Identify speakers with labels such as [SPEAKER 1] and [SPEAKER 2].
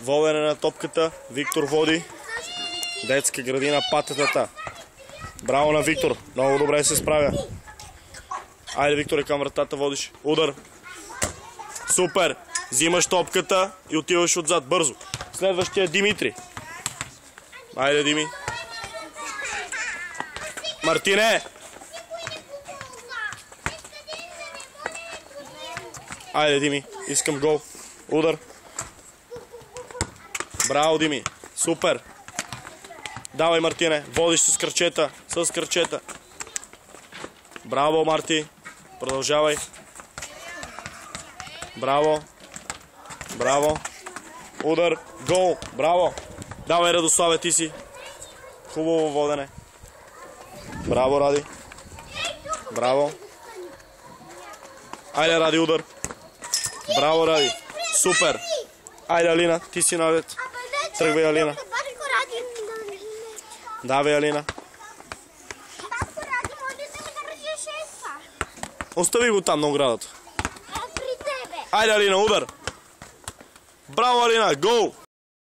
[SPEAKER 1] Водене на топката. Виктор води. Детска градина Патетата. Браво на Виктор. Много добре се справя. Айде, Викторе, към вратата водиш. Удар. Супер. Взимаш топката и отиваш отзад. Бързо. Следващия Димитри. Айде, Дими. Мартине. Айде, Дими. Искам гол. Удар. Браво, Дими. Супер. Давай, Мартине. Водиш с кръчета. С кръчета. Браво, Марти. Продължавай. Браво. Браво. Удар. Гол. Браво. Давай, Радославе, ти си. Хубаво водене. Браво, Ради. Браво. Айде, Ради, удар. Браво, Ради. Супер. Айде, Алина, ти си навед. Тръгвай, Алина. Давай, Алина. Остави го там на оградата. Айде, Алина, удар. Браво, Алина, гол.